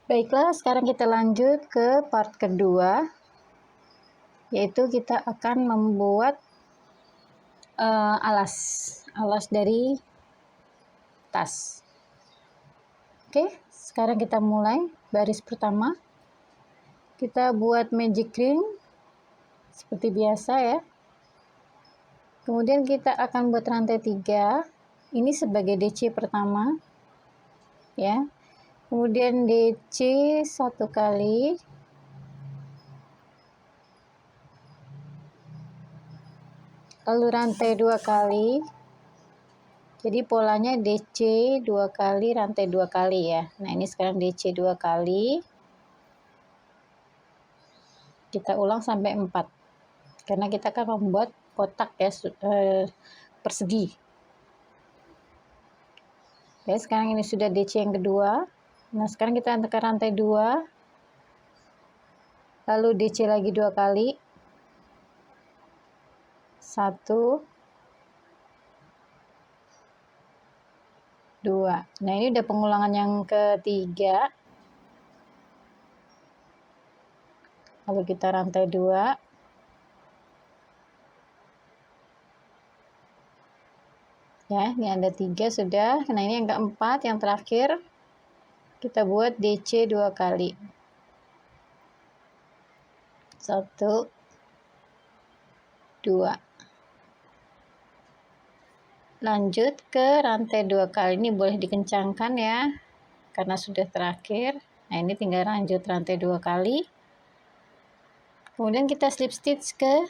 Baiklah, sekarang kita lanjut ke part kedua, yaitu kita akan membuat alas dari tas. Oke, sekarang kita mulai. Baris pertama, kita buat magic ring seperti biasa ya. Kemudian kita akan buat rantai 3, ini sebagai DC pertama ya. Kemudian DC 1 kali, lalu rantai 2 kali. Jadi polanya DC 2 kali, rantai 2 kali ya. Nah, ini sekarang DC 2 kali. Kita ulang sampai 4. Karena kita akan membuat kotak ya, persegi. Oke, sekarang ini sudah DC yang kedua. Nah, sekarang kita tekan rantai 2. Lalu DC lagi 2 kali. 1, 2. Nah, ini udah pengulangan yang ketiga. Lalu kita rantai 2. Ya, ini ada 3 sudah. Nah, ini yang keempat, yang terakhir. Kita buat DC 2 kali. 1, 2. Lanjut ke rantai 2 kali. Ini boleh dikencangkan ya, karena sudah terakhir. Nah, ini tinggal lanjut rantai 2 kali. Kemudian kita slip stitch ke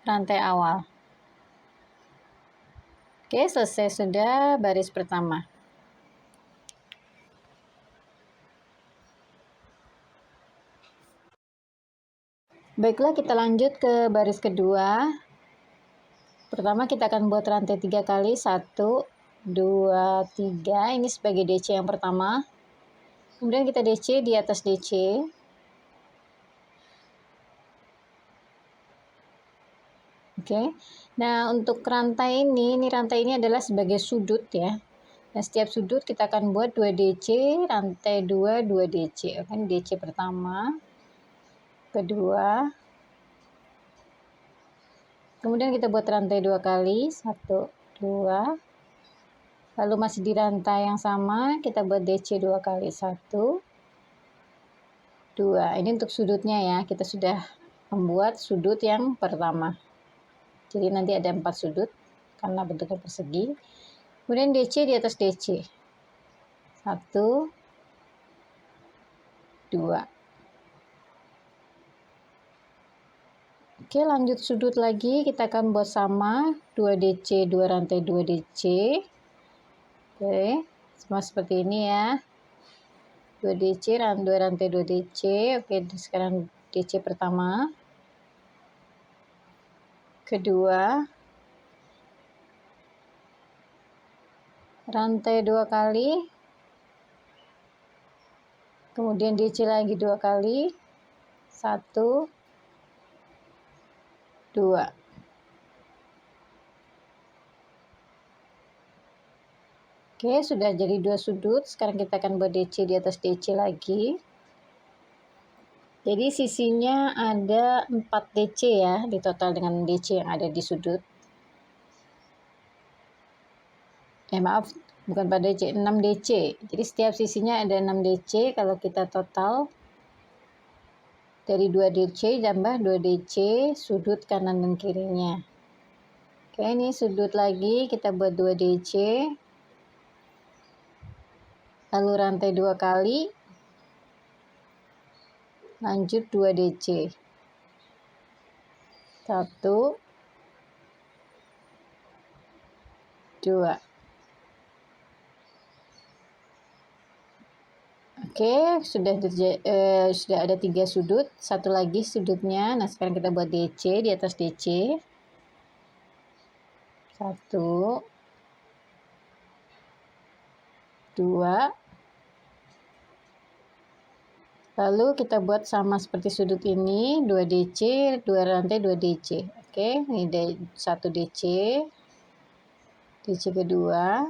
rantai awal. Oke, selesai sudah baris pertama. Baiklah, kita lanjut ke baris kedua. Pertama kita akan buat rantai 3 kali. 1, 2, 3. Ini sebagai DC yang pertama. Kemudian kita DC di atas DC. Oke. Nah, untuk rantai ini rantai ini adalah sebagai sudut ya. Nah, setiap sudut kita akan buat 2 DC, rantai 2, 2 DC. Oke, ini DC pertama, kedua. Kemudian kita buat rantai 2 kali, 1, 2. Lalu masih di rantai yang sama, kita buat DC 2 kali, 1, 2. Ini untuk sudutnya ya, kita sudah membuat sudut yang pertama. Jadi nanti ada 4 sudut, karena bentuknya persegi. Kemudian DC di atas DC. 1, 2. Oke, lanjut sudut lagi, kita akan buat sama, 2 DC, 2 rantai 2 DC. Oke, sama seperti ini ya. 2 DC, 2 rantai 2 DC. Oke, sekarang DC pertama. Kedua. Rantai 2 kali. Kemudian DC lagi 2 kali. 1, 2. Oke, sudah jadi 2 sudut. Sekarang kita akan buat DC di atas DC lagi. Jadi sisinya ada 4 DC ya, di total dengan DC yang ada di sudut. Maaf, bukan pada DC, 6 DC. Jadi setiap sisinya ada 6 DC. Kalau kita total dari 2 DC tambah 2 DC sudut kanan dan kirinya. Oke, ini sudut lagi, kita buat 2 DC. Lalu rantai 2 kali. Lanjut 2 DC. 1, 2. Oke, sudah ada 3 sudut, satu lagi sudutnya. Nah, sekarang kita buat DC di atas DC. 1, 2. Lalu kita buat sama seperti sudut ini, 2 DC, 2 rantai 2 DC. Oke, ini 1 DC. DC kedua.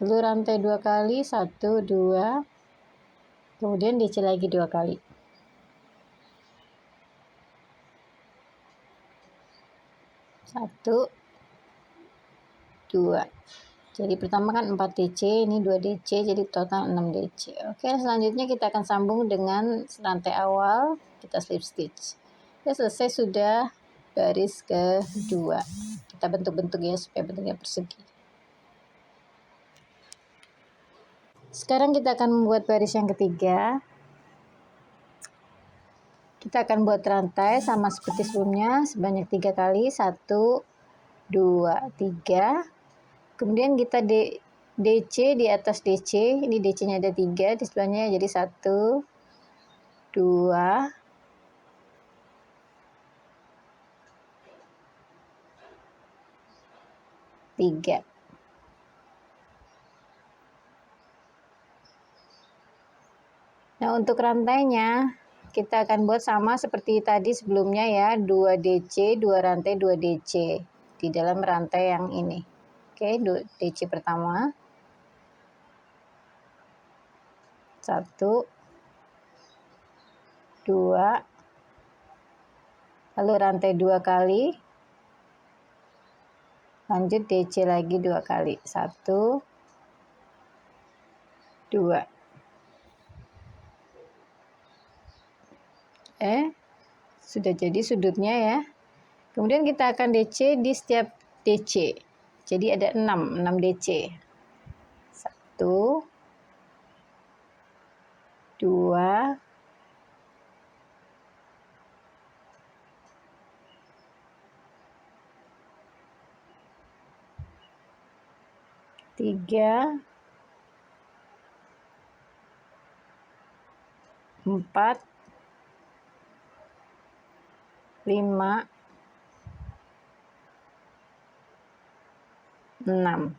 lalu rantai 2 kali, 1, 2, kemudian DC lagi 2 kali. 1, 2. Jadi pertama kan 4 DC, ini 2 DC, jadi total 6 DC. Oke, selanjutnya kita akan sambung dengan rantai awal, kita slip stitch. Ya, selesai sudah baris kedua. Kita bentuk-bentuk ya supaya bentuknya persegi. Sekarang kita akan membuat baris yang ketiga. Kita akan buat rantai sama seperti sebelumnya sebanyak 3 kali, 1, 2, 3. Kemudian kita DC di atas DC, ini DC-nya ada 3, di sebelahnya jadi 1, 2, 3. Nah, untuk rantainya kita akan buat sama seperti tadi sebelumnya ya, 2 DC, 2 rantai 2 DC di dalam rantai yang ini. Oke, DC pertama. 1, 2, lalu rantai 2 kali, lanjut DC lagi 2 kali, 1, 2. Sudah jadi sudutnya ya. Kemudian kita akan DC di setiap DC. Jadi ada 6 DC. 1, 2, 3, 4, 5, 6.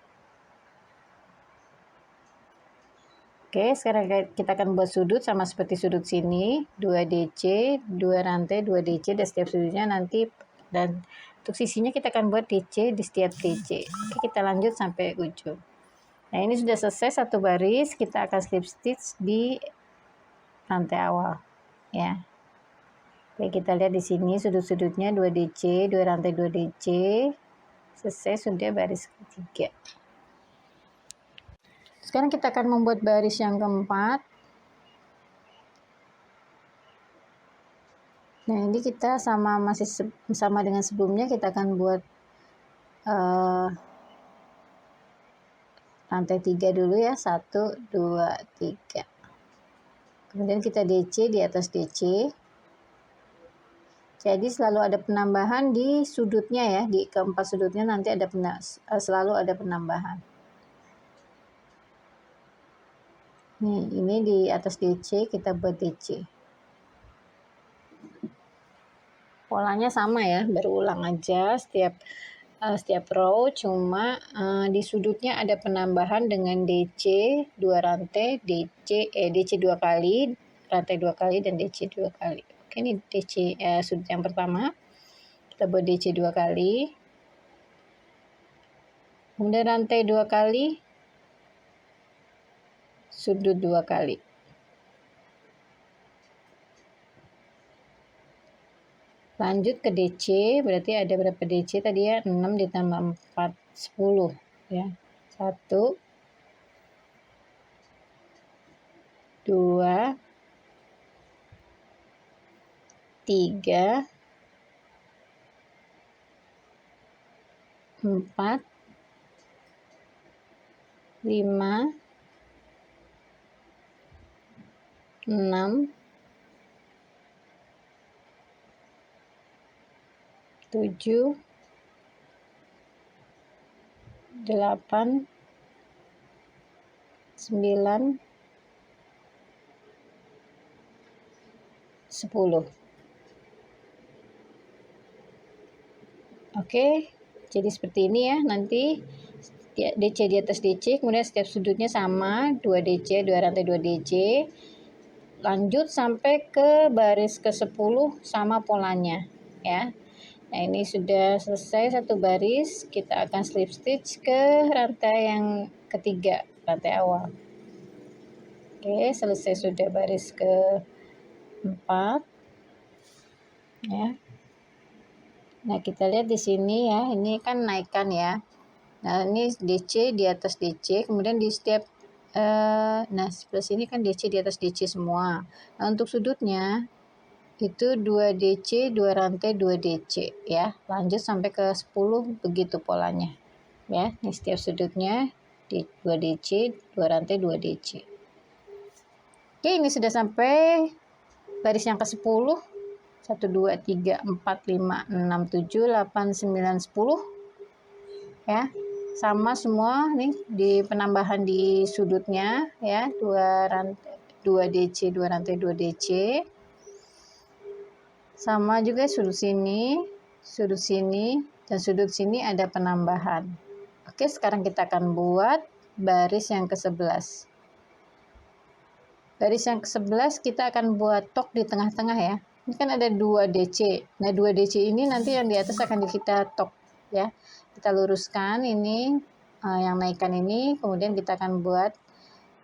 Oke, sekarang kita akan buat sudut sama seperti sudut sini, 2 DC, 2 rantai, 2 DC, dan setiap sudutnya nanti, dan untuk sisinya kita akan buat DC di setiap DC. Oke, kita lanjut sampai ujung. Nah, ini sudah selesai satu baris, kita akan slip stitch di rantai awal ya. Oke, kita lihat di sini sudut-sudutnya 2 DC, 2 rantai 2 DC. Selesai sudah baris ketiga. Sekarang kita akan membuat baris yang keempat. Nah, ini kita masih sama dengan sebelumnya, kita akan buat rantai 3 dulu ya, 1, 2, 3. Kemudian kita DC di atas DC. Jadi selalu ada penambahan di sudutnya ya, di keempat sudutnya nanti ada selalu ada penambahan. Nih, ini di atas DC kita buat DC. Polanya sama ya, berulang aja setiap row, cuma di sudutnya ada penambahan dengan DC 2 rantai, DC 2 kali, rantai 2 kali, dan DC 2 kali. Oke, ini DC sudut yang pertama, kita buat DC 2 kali, kemudian rantai 2 kali, sudut 2 kali. Lanjut ke DC, berarti ada berapa DC tadi ya? 6 ditambah 4, 10 ya. 1, 2, 3, 4, 5, 6, 7, 8, 9, 10. Oke, jadi seperti ini ya. Nanti DC di atas DC, kemudian setiap sudutnya sama, 2 DC, 2 rantai 2 DC. Lanjut sampai ke baris ke-10 sama polanya ya. Nah, ini sudah selesai satu baris, kita akan slip stitch ke rantai yang ketiga. rantai awal. Oke, selesai sudah baris ke-4 ya. Nah, kita lihat di sini ya, ini kan naikkan ya. Nah, ini DC di atas DC, kemudian di setiap nah sebelah sini kan DC di atas DC semua. Nah, untuk sudutnya itu 2 DC, 2 rantai 2 DC ya. Lanjut sampai ke 10 begitu polanya. Ya, ini setiap sudutnya di 2 DC, 2 rantai 2 DC. Oke, ini sudah sampai baris yang ke-10. 1, 2, 3, 4, 5, 6, 7, 8, 9, 10 ya, sama semua nih di penambahan di sudutnya ya, 2 rantai 2 DC, 2 rantai 2 DC, sama juga sudut sini, dan sudut sini ada penambahan. Oke, sekarang kita akan buat baris yang ke-11. Baris yang ke-11 kita akan buat tok di tengah-tengah ya. Ini kan ada 2 DC. Nah, 2 DC ini nanti yang di atas akan kita tok ya. Kita luruskan ini yang naikkan ini, kemudian kita akan buat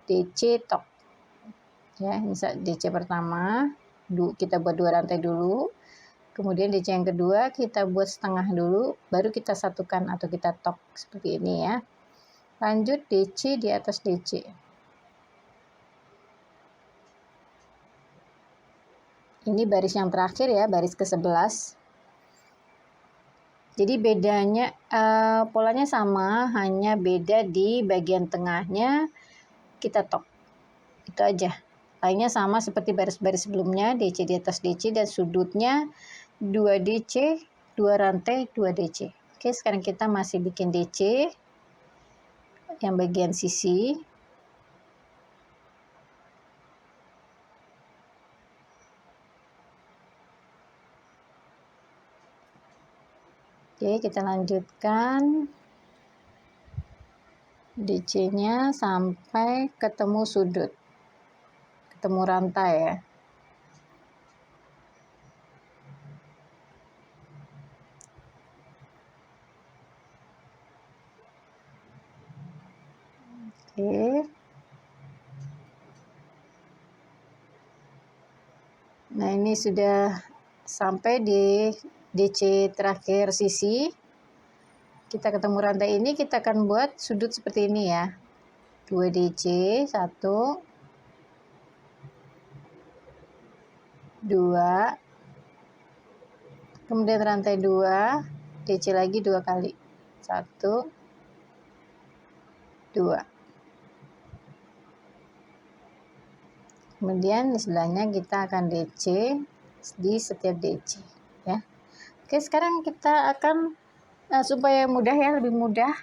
DC tok. Ya, misal DC pertama, kita buat 2 rantai dulu. Kemudian DC yang kedua kita buat setengah dulu, baru kita satukan atau kita tok seperti ini ya. Lanjut DC di atas DC. Ini baris yang terakhir ya, baris ke-11. Jadi bedanya polanya sama, hanya beda di bagian tengahnya kita tok. Itu aja. Lainnya sama seperti baris-baris sebelumnya, DC di atas DC dan sudutnya 2 DC, 2 rantai 2 DC. Oke, sekarang kita masih bikin DC yang bagian sisi. Oke, kita lanjutkan DC-nya sampai ketemu sudut, ketemu rantai ya. Oke. Nah, ini sudah sampai di DC terakhir sisi. Kita ketemu rantai ini, kita akan buat sudut seperti ini ya. 2 DC, 1, 2, kemudian rantai 2, DC lagi 2 kali. 1, 2. Kemudian di sebelahnya kita akan DC di setiap DC ya. Oke, sekarang kita akan supaya mudah ya, lebih mudah.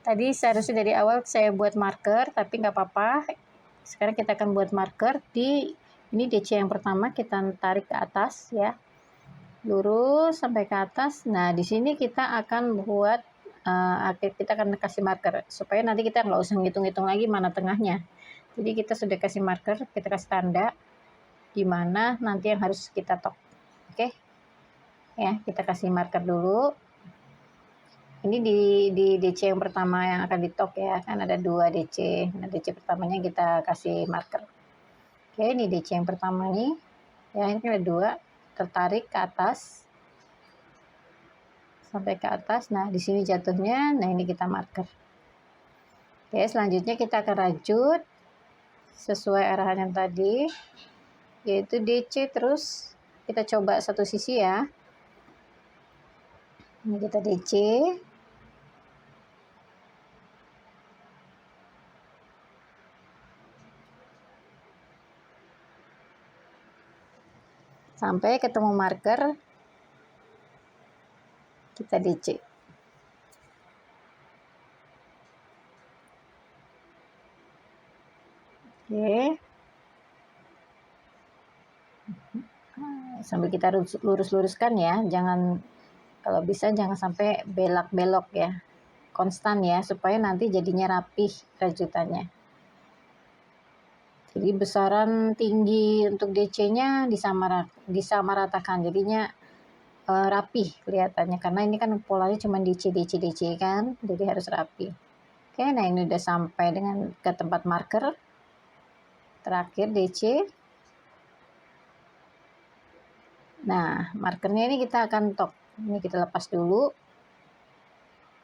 Tadi seharusnya dari awal saya buat marker, tapi nggak apa-apa. Sekarang kita akan buat marker di ini DC yang pertama, kita tarik ke atas ya, lurus sampai ke atas. Nah, di sini kita akan buat kita akan kasih marker supaya nanti kita nggak usah ngitung-ngitung lagi mana tengahnya. Jadi kita sudah kasih marker, kita kasih tanda di mana nanti yang harus kita tok. Oke. Ya, kita kasih marker dulu. Ini di DC yang pertama yang akan ditok ya, kan ada 2 DC. Nah, DC pertamanya kita kasih marker. Oke, ini DC yang pertama nih. Ya, ini ada 2, tertarik ke atas. Sampai ke atas. Nah, di sini jatuhnya. Nah, ini kita marker. Oke, selanjutnya kita akan rajut sesuai arahan yang tadi, yaitu DC terus kita coba satu sisi ya. Ini kita DC. Sampai ketemu marker, kita DC. Oke. Sambil kita lurus-luruskan ya, jangan, kalau bisa jangan sampai belok-belok ya. Konstan ya, supaya nanti jadinya rapih rajutannya. Jadi besaran tinggi untuk DC-nya disamaratakan, jadinya rapih kelihatannya, karena ini kan polanya cuma DC kan, jadi harus rapi. Oke, nah ini udah sampai dengan ke tempat marker terakhir DC. Nah, markernya ini kita akan top. Ini kita lepas dulu.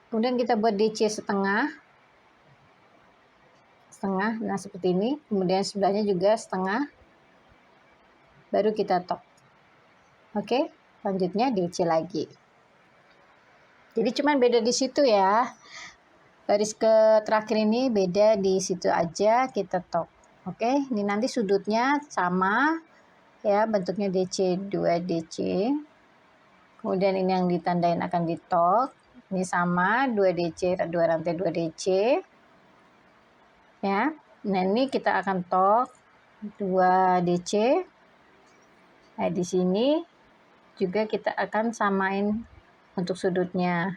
Kemudian kita buat DC setengah. Nah seperti ini. Kemudian sebelahnya juga setengah. Baru kita top. Oke, selanjutnya DC lagi. Jadi cuman beda di situ ya. Garis ke terakhir ini beda di situ aja, kita top. Oke, ini nanti sudutnya sama ya, bentuknya DC 2 DC. Kemudian ini yang ditandain akan di top. Ini sama 2 DC, 2 rantai 2 DC. Ya. Nah, ini kita akan top 2 DC. Nah, di sini juga kita akan samain untuk sudutnya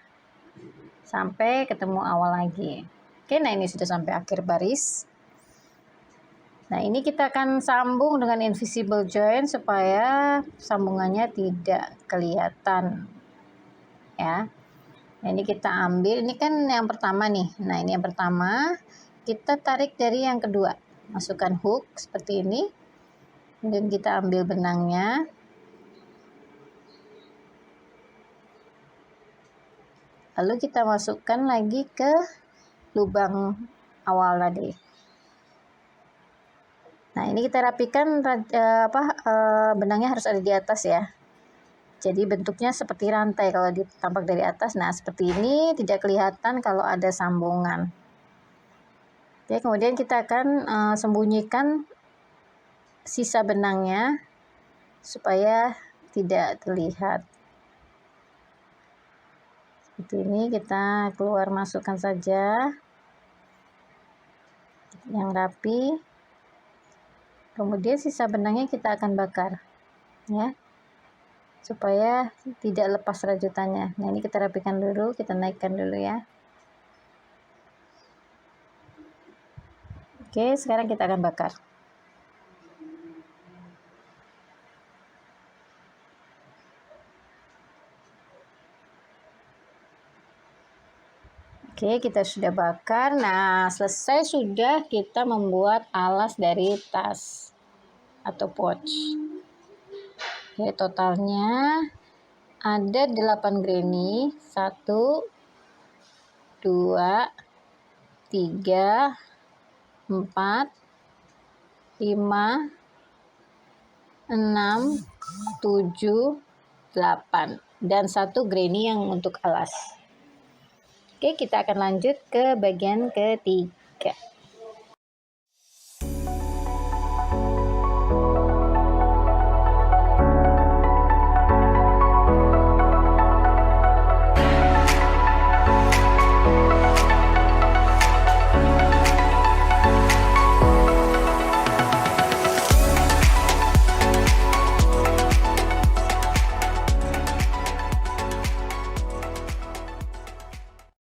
sampai ketemu awal lagi. Oke, nah ini sudah sampai akhir baris. Nah, ini kita akan sambung dengan invisible join supaya sambungannya tidak kelihatan. Ya. Nah, ini kita ambil, ini kan yang pertama nih. Nah, ini yang pertama, kita tarik dari yang kedua. Masukkan hook seperti ini. Kemudian kita ambil benangnya. Lalu kita masukkan lagi ke lubang awal tadi. Nah, ini kita rapikan benangnya harus ada di atas ya. Jadi bentuknya seperti rantai kalau ditampak dari atas. Nah, seperti ini tidak kelihatan kalau ada sambungan. Oke, kemudian kita akan sembunyikan sisa benangnya supaya tidak terlihat. Seperti ini kita keluar masukkan saja yang rapi. Kemudian sisa benangnya kita akan bakar ya, supaya tidak lepas rajutannya. Nah, ini kita rapikan dulu, kita naikkan dulu ya. Oke, sekarang kita akan bakar. Oke, kita sudah bakar. Nah, selesai sudah kita membuat alas dari tas atau pouch. Oke, totalnya ada 8 granny. 1, 2, 3, 4, 5, 6, 7, 8. Dan 1 granny yang untuk alas. Oke, kita akan lanjut ke bagian ketiga.